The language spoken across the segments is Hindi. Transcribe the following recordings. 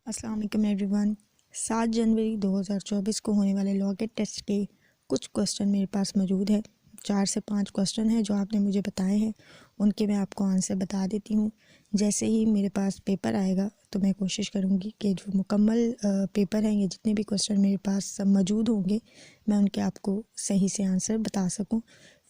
अस्सलाम वालेकुम एवरीवन। 7 जनवरी 2024 को होने वाले लॉगेट टेस्ट के कुछ क्वेश्चन मेरे पास मौजूद है। 4 से 5 क्वेश्चन हैं जो आपने मुझे बताए हैं, उनके मैं आपको आंसर बता देती हूँ। जैसे ही मेरे पास पेपर आएगा तो मैं कोशिश करूँगी कि जो मुकम्मल पेपर हैं या जितने भी क्वेश्चन मेरे पास सब मौजूद होंगे मैं उनके आपको सही से आंसर बता सकूँ।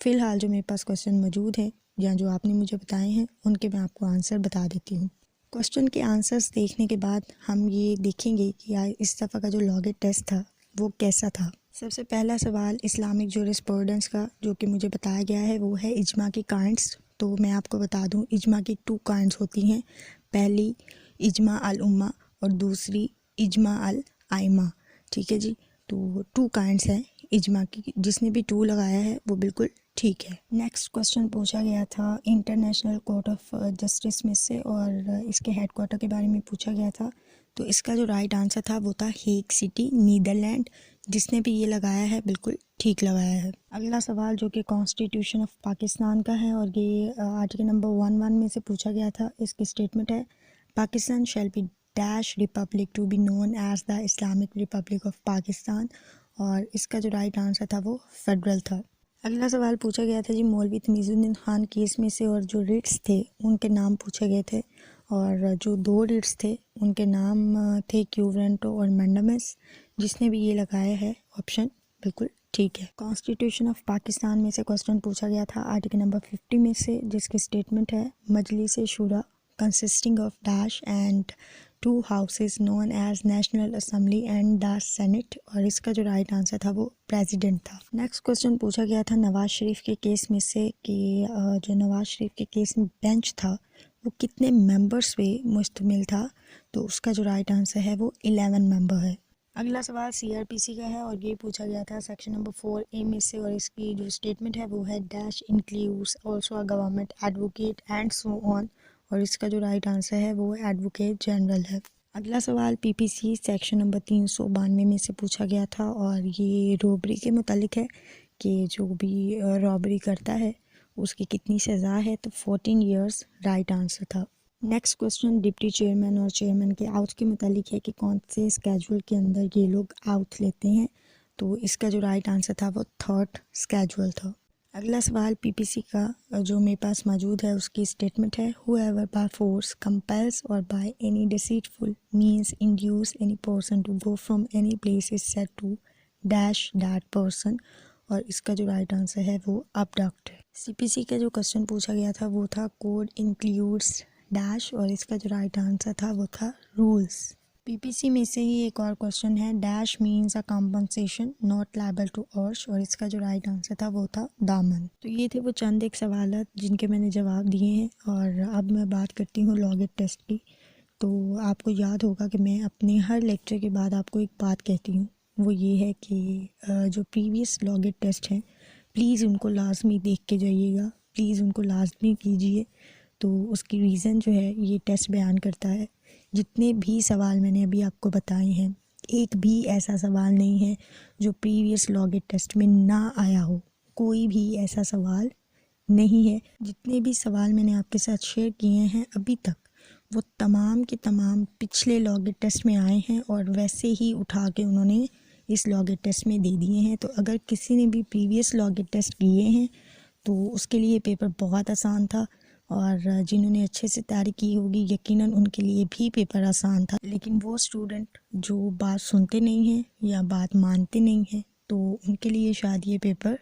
फ़िलहाल जो मेरे पास क्वेश्चन मौजूद हैं या जो आपने मुझे बताए हैं उनके मैं आपको आंसर बता देती हूँ। क्वेश्चन के आंसर्स देखने के बाद हम ये देखेंगे कि यार इस दफ़ा का जो लॉगेट टेस्ट था वो कैसा था। सबसे पहला सवाल इस्लामिक जूरिस्प्रूडेंस का जो कि मुझे बताया गया है वो है इजमा की काइंड्स। तो मैं आपको बता दूं इजमा की 2 काइंड्स होती हैं। पहली इजमा अल उम्मा और दूसरी इजमा अल आइमा। ठीक है जी, तो 2 काइंड्स हैं इजमा की। जिसने भी 2 लगाया है वो बिल्कुल ठीक है। नेक्स्ट क्वेश्चन पूछा गया था इंटरनेशनल कोर्ट ऑफ जस्टिस में से और इसके हेडक्वार्टर के बारे में पूछा गया था। तो इसका जो राइट आंसर था वो था हेग सिटी, नीदरलैंड। जिसने भी ये लगाया है बिल्कुल ठीक लगाया है। अगला सवाल जो कि कॉन्स्टिट्यूशन ऑफ पाकिस्तान का है और ये आर्टिकल नंबर 11 में से पूछा गया था। इसकी स्टेटमेंट है Pakistan shall be dash republic to be known as the Islamic republic of Pakistan. और इसका जो राइट आंसर था वो फेडरल था। अगला सवाल पूछा गया था जी मौलवी तमीज़ुद्दीन खान केस में से और जो रिट्स थे उनके नाम पूछे गए थे और जो 2 रिट्स थे उनके नाम थे क्यूरेंटो और मैंडमस। जिसने भी ये लगाया है ऑप्शन बिल्कुल ठीक है। कॉन्स्टिट्यूशन ऑफ पाकिस्तान में से क्वेश्चन पूछा गया था आर्टिकल नंबर 50 में से, जिसकी स्टेटमेंट है Majlis Shura consisting of dash and 2 houses known as National Assembly and the Senate. और इसका जो राइट आंसर था वो प्रेसिडेंट था। नेक्स्ट क्वेश्चन पूछा गया था नवाज शरीफ के केस में से कि जो नवाज शरीफ के केस में बेंच था वो कितने मेंबर्स पे मुश्तमिल था। तो उसका जो राइट आंसर है वो 11 मेंबर है। अगला सवाल सीआरपीसी का है और ये पूछा गया था सेक्शन नंबर 4A में से और इसकी जो स्टेटमेंट है वो है dash includes also a government advocate and so on. और इसका जो राइट आंसर है वो एडवोकेट जनरल है। अगला सवाल पीपीसी सेक्शन नंबर 392 में से पूछा गया था और ये रॉबरी के मुतालिक है कि जो भी रॉबरी करता है उसकी कितनी सज़ा है। तो 14 ईयर्स राइट आंसर था। नेक्स्ट क्वेश्चन डिप्टी चेयरमैन और चेयरमैन के आउट के मुतालिक है कि कौन से स्केड्यूल के अंदर ये लोग आउट लेते हैं। तो इसका जो राइट आंसर था वो 3rd स्केड्यूल था। अगला सवाल पीपीसी का जो मेरे पास मौजूद है उसकी स्टेटमेंट है whoever by force compels or by any deceitful means induce any person to go from any place is said to dash that person। और इसका जो राइट आंसर है वो abduct है। सीपीसी का जो क्वेश्चन पूछा गया था वो था कोड इंक्लूड्स डैश और इसका जो राइट आंसर था वो था रूल्स। पीपीसी में से ही एक और क्वेश्चन है dash means a compensation not liable to अर्श। और इसका जो राइट आंसर था वो था दामन। तो ये थे वो चंद एक सवाल जिनके मैंने जवाब दिए हैं। और अब मैं बात करती हूँ लॉगेट टेस्ट की। तो आपको याद होगा कि मैं अपने हर लेक्चर के बाद आपको एक बात कहती हूँ, वो ये है कि जो प्रीवियस लॉगेट टेस्ट हैं प्लीज़ उनको लाजमी देख के जाइएगा, प्लीज़ उनको लाजमी कीजिए। तो उसकी रीज़न जो है ये टेस्ट बयान करता है। जितने भी सवाल मैंने अभी आपको बताए हैं एक भी ऐसा सवाल नहीं है जो प्रीवियस लॉगेट टेस्ट में ना आया हो। कोई भी ऐसा सवाल नहीं है। जितने भी सवाल मैंने आपके साथ शेयर किए हैं अभी तक वो तमाम के तमाम पिछले लॉगेट टेस्ट में आए हैं और वैसे ही उठा के उन्होंने इस लॉगेट टेस्ट में दे दिए हैं। तो अगर किसी ने भी प्रीवियस लॉगेट टेस्ट किए हैं तो उसके लिए पेपर बहुत आसान था और जिन्होंने अच्छे से तैयारी की होगी यकीनन उनके लिए भी पेपर आसान था। लेकिन वो स्टूडेंट जो बात सुनते नहीं हैं या बात मानते नहीं हैं तो उनके लिए शायद ये पेपर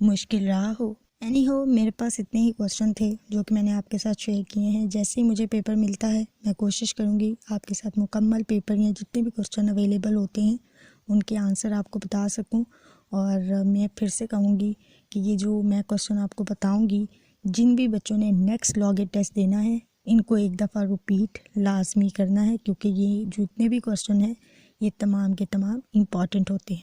मुश्किल रहा हो। एनीहो मेरे पास इतने ही क्वेश्चन थे जो कि मैंने आपके साथ शेयर किए हैं। जैसे ही मुझे पेपर मिलता है मैं कोशिश करूँगी आपके साथ मुकम्मल पेपर या जितने भी क्वेश्चन अवेलेबल होते हैं उनके आंसर आपको बता सकूं। और मैं फिर से कहूँगी कि ये जो मैं क्वेश्चन आपको बताऊँगी जिन भी बच्चों ने नेक्स्ट लॉगेट टेस्ट देना है इनको एक दफ़ा रिपीट लाजमी करना है क्योंकि ये जितने भी क्वेश्चन हैं ये तमाम के तमाम इम्पॉर्टेंट होते हैं।